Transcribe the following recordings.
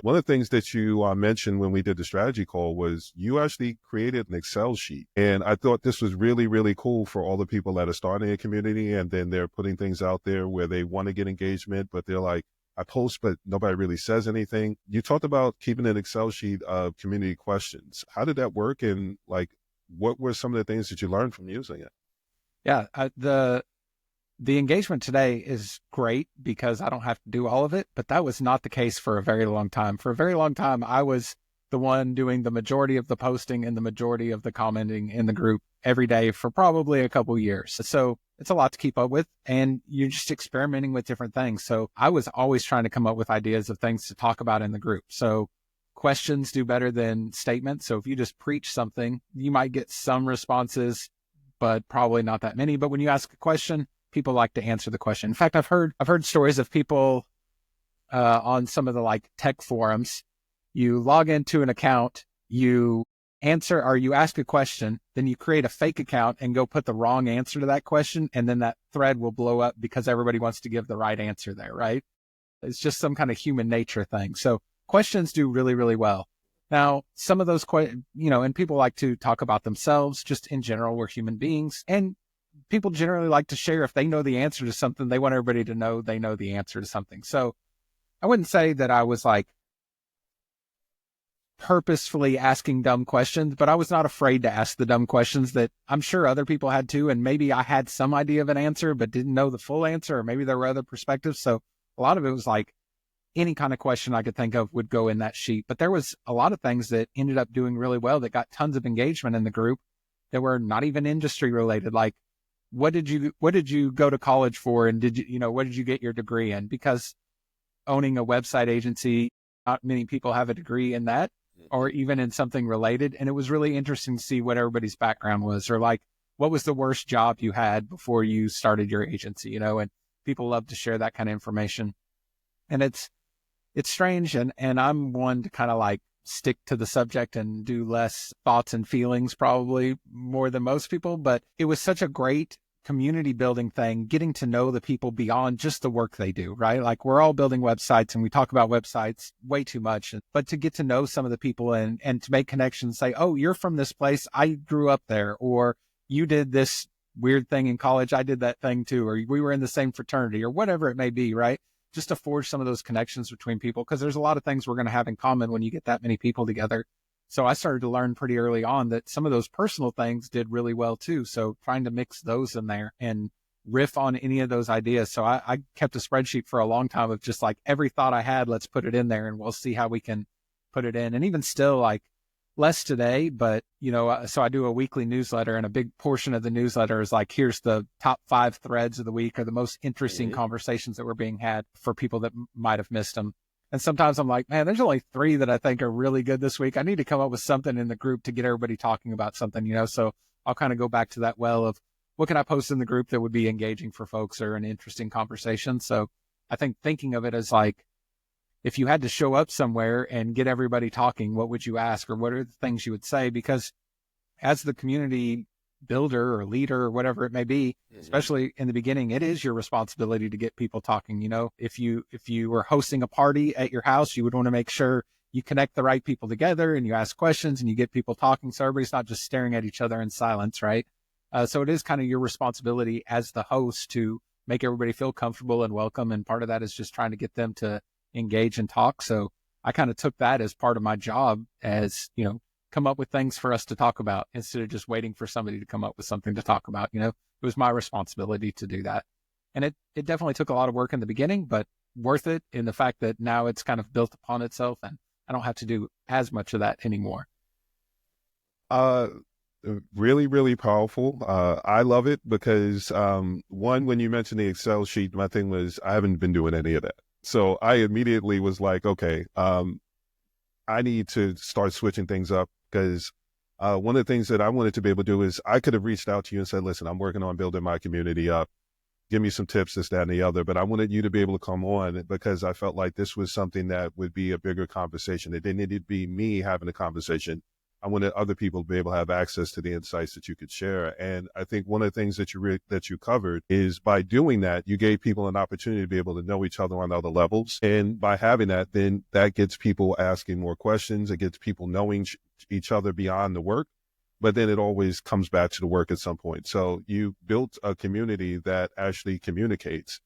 One of the things that you mentioned when we did the strategy call was you actually created an Excel sheet. And I thought this was really, really cool for all the people that are starting a community and then they're putting things out there where they want to get engagement, but they're like, I post, but nobody really says anything. You talked about keeping an Excel sheet of community questions. How did that work? And like, what were some of the things that you learned from using it? Yeah, the engagement today is great because I don't have to do all of it, but that was not the case for a very long time. For a very long time, I was the one doing the majority of the posting and the majority of the commenting in the group every day for probably a couple years. So it's a lot to keep up with, and you're just experimenting with different things. So I was always trying to come up with ideas of things to talk about in the group. So questions do better than statements. So if you just preach something, you might get some responses, but probably not that many. But when you ask a question, people like to answer the question. In fact, I've heard stories of people on some of the like tech forums. You log into an account, you answer or you ask a question, then you create a fake account and go put the wrong answer to that question, and then that thread will blow up because everybody wants to give the right answer there, right? It's just some kind of human nature thing. So questions do really, really well. Now, some of those, and people like to talk about themselves just in general. We're human beings, and people generally like to share if they know the answer to something. They want everybody to know they know the answer to something. So I wouldn't say that I was like purposefully asking dumb questions, but I was not afraid to ask the dumb questions that I'm sure other people had too. And maybe I had some idea of an answer, but didn't know the full answer, or maybe there were other perspectives. So a lot of it was like any kind of question I could think of would go in that sheet. But there was a lot of things that ended up doing really well that got tons of engagement in the group that were not even industry related. Like, what did you go to college for? And what did you get your degree in? Because owning a website agency, not many people have a degree in that or even in something related. And it was really interesting to see what everybody's background was, or like, what was the worst job you had before you started your agency, and people love to share that kind of information. And it's strange. And I'm one to kind of like stick to the subject and do less thoughts and feelings, probably more than most people. But it was such a great community building thing, getting to know the people beyond just the work they do, right? Like, we're all building websites and we talk about websites way too much, but to get to know some of the people and to make connections, say, oh, you're from this place, I grew up there, or you did this weird thing in college, I did that thing too, or we were in the same fraternity, or whatever it may be, right? Just to forge some of those connections between people, because there's a lot of things we're going to have in common when you get that many people together. So I started to learn pretty early on that some of those personal things did really well too. So trying to mix those in there and riff on any of those ideas. So I kept a spreadsheet for a long time of just like every thought I had, let's put it in there and we'll see how we can put it in. And even still, like, less today, but so I do a weekly newsletter, and a big portion of the newsletter is like, here's the top 5 threads of the week, or the most interesting conversations that were being had for people that might have missed them. And sometimes I'm like, man, there's only 3 that I think are really good this week. I need to come up with something in the group to get everybody talking about something, so I'll kind of go back to that well of what can I post in the group that would be engaging for folks or an interesting conversation. So I think thinking of it as like, if you had to show up somewhere and get everybody talking, what would you ask, or what are the things you would say? Because as the community builder or leader or whatever it may be, especially in the beginning, it is your responsibility to get people talking. If you were hosting a party at your house, you would want to make sure you connect the right people together and you ask questions and you get people talking, so everybody's not just staring at each other in silence, right? So it is kind of your responsibility as the host to make everybody feel comfortable and welcome, and part of that is just trying to get them to engage and talk. So I kind of took that as part of my job, as come up with things for us to talk about instead of just waiting for somebody to come up with something to talk about. It was my responsibility to do that. And it definitely took a lot of work in the beginning, but worth it in the fact that now it's kind of built upon itself and I don't have to do as much of that anymore. Really, really powerful. I love it because, one, when you mentioned the Excel sheet, my thing was, I haven't been doing any of that. So I immediately was like, okay, I need to start switching things up, because one of the things that I wanted to be able to do is I could have reached out to you and said, listen, I'm working on building my community up. Give me some tips, this, that, and the other. But I wanted you to be able to come on because I felt like this was something that would be a bigger conversation. It didn't need to be me having a conversation. I wanted other people to be able to have access to the insights that you could share. And I think one of the things that you covered is by doing that, you gave people an opportunity to be able to know each other on other levels. And by having that, then that gets people asking more questions. It gets people knowing each other beyond the work. But then it always comes back to the work at some point. So you built a community that actually communicates.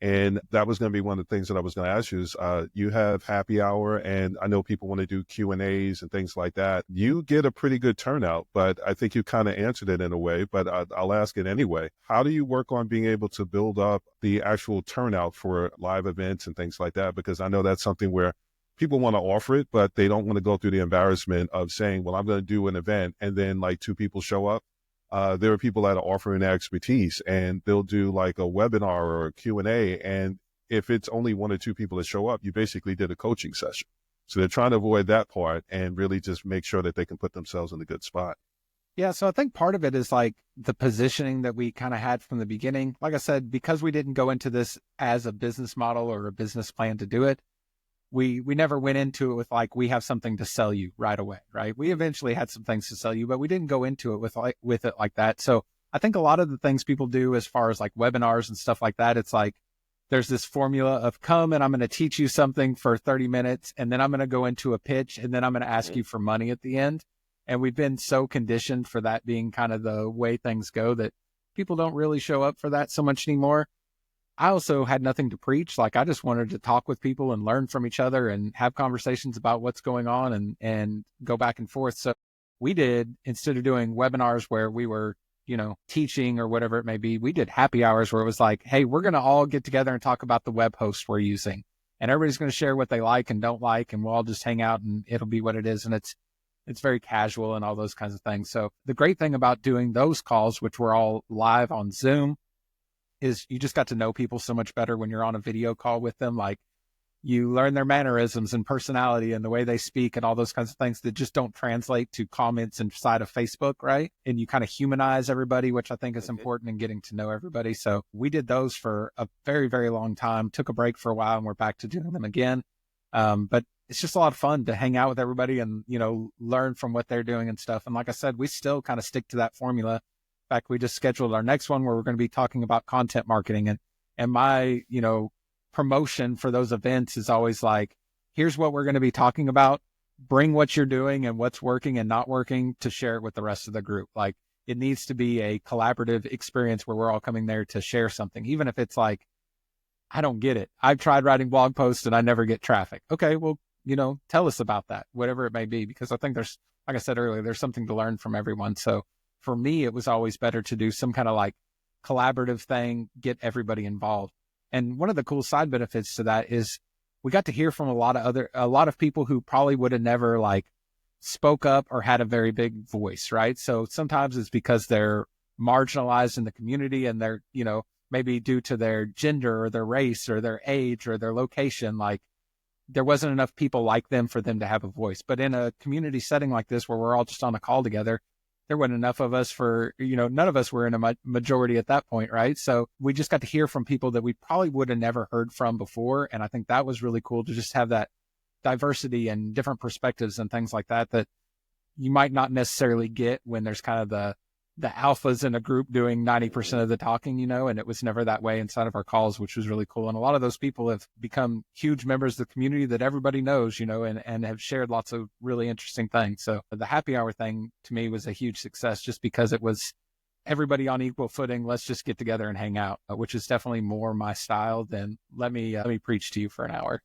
And that was going to be one of the things that I was going to ask you is you have happy hour, and I know people want to do Q&As and things like that. You get a pretty good turnout, but I think you kind of answered it in a way, but I'll ask it anyway. How do you work on being able to build up the actual turnout for live events and things like that? Because I know that's something where people want to offer it, but they don't want to go through the embarrassment of saying, well, I'm going to do an event, and then like 2 people show up. There are people that are offering expertise, and they'll do like a webinar or a Q&A. And if it's only 1 or 2 people that show up, you basically did a coaching session. So they're trying to avoid that part and really just make sure that they can put themselves in a good spot. Yeah, so I think part of it is like the positioning that we kind of had from the beginning. Like I said, because we didn't go into this as a business model or a business plan to do it, we never went into it with like, we have something to sell you right away, right? We eventually had some things to sell you, but we didn't go into it with it like that. So I think a lot of the things people do as far as like webinars and stuff like that, it's like there's this formula of come and I'm going to teach you something for 30 minutes, and then I'm going to go into a pitch, and then I'm going to ask you for money at the end. And we've been so conditioned for that being kind of the way things go that people don't really show up for that so much anymore. I also had nothing to preach. Like I just wanted to talk with people and learn from each other and have conversations about what's going on and go back and forth. So we did, instead of doing webinars where we were, teaching or whatever it may be, we did happy hours where it was like, hey, we're going to all get together and talk about the web host we're using. And everybody's going to share what they like and don't like. And we'll all just hang out and it'll be what it is. And it's very casual and all those kinds of things. So the great thing about doing those calls, which were all live on Zoom, is you just got to know people so much better when you're on a video call with them. Like you learn their mannerisms and personality and the way they speak and all those kinds of things that just don't translate to comments inside of Facebook, right? And you kind of humanize everybody, which I think is important in getting to know everybody. So we did those for a very, very long time, took a break for a while, and we're back to doing them again. But it's just a lot of fun to hang out with everybody and, learn from what they're doing and stuff. And like I said, we still kind of stick to that formula. In fact, we just scheduled our next one where we're going to be talking about content marketing, and my, promotion for those events is always like, here's what we're going to be talking about. Bring what you're doing and what's working and not working to share it with the rest of the group. Like it needs to be a collaborative experience where we're all coming there to share something, even if it's like, I don't get it. I've tried writing blog posts and I never get traffic. Okay, well, tell us about that, whatever it may be, because I think there's, like I said earlier, there's something to learn from everyone. So for me, it was always better to do some kind of like collaborative thing, get everybody involved. And one of the cool side benefits to that is we got to hear from a lot of people who probably would have never like spoke up or had a very big voice, right? So sometimes it's because they're marginalized in the community and they're, maybe due to their gender or their race or their age or their location, like there wasn't enough people like them for them to have a voice. But in a community setting like this, where we're all just on a call together, there wasn't enough of us for, none of us were in a majority at that point, right? So we just got to hear from people that we probably would have never heard from before. And I think that was really cool to just have that diversity and different perspectives and things like that you might not necessarily get when there's kind of the alphas in a group doing 90% of the talking, and it was never that way inside of our calls, which was really cool. And a lot of those people have become huge members of the community that everybody knows, and have shared lots of really interesting things. So the happy hour thing to me was a huge success just because it was everybody on equal footing. Let's just get together and hang out, which is definitely more my style than let me preach to you for an hour.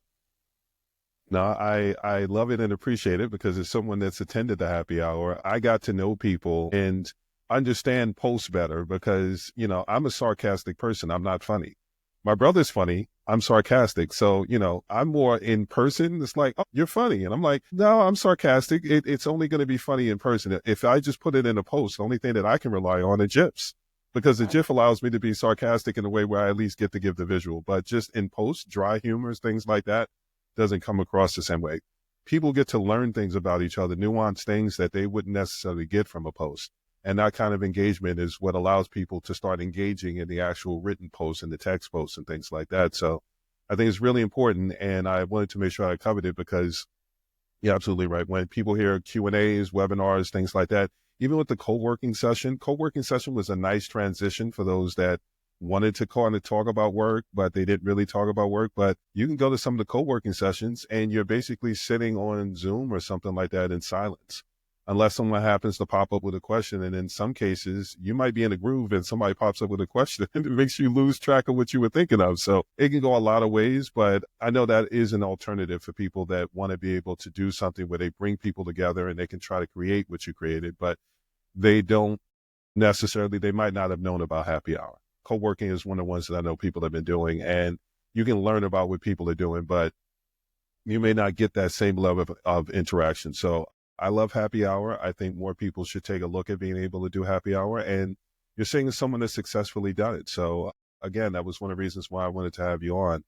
No, I love it and appreciate it because as someone that's attended the happy hour, I got to know people and understand posts better because, I'm a sarcastic person. I'm not funny. My brother's funny. I'm sarcastic. So, I'm more in person. It's like, oh, you're funny. And I'm like, no, I'm sarcastic. It's only going to be funny in person. If I just put it in a post, the only thing that I can rely on are GIFs because the GIF allows me to be sarcastic in a way where I at least get to give the visual. But just in post, dry humors, things like that doesn't come across the same way. People get to learn things about each other, nuanced things that they wouldn't necessarily get from a post. And that kind of engagement is what allows people to start engaging in the actual written posts and the text posts and things like that. So I think it's really important. And I wanted to make sure I covered it because You're absolutely right. When people hear Q&As, webinars, things like that, even with the co-working session was a nice transition for those that wanted to kind of talk about work, but they didn't really talk about work. But you can go to some of the co-working sessions and you're basically sitting on Zoom or something like that in silence, unless someone happens to pop up with a question. And in some cases, you might be in a groove and somebody pops up with a question and it makes you lose track of what you were thinking of. So it can go a lot of ways, but I know that is an alternative for people that want to be able to do something where they bring people together and they can try to create what you created, but they don't necessarily, they might not have known about happy hour. Co-working is one of the ones that I know people have been doing, and you can learn about what people are doing, but you may not get that same level of interaction. So I love happy hour. I think more people should take a look at being able to do happy hour, and you're seeing someone that's successfully done it. So again, that was one of the reasons why I wanted to have you on.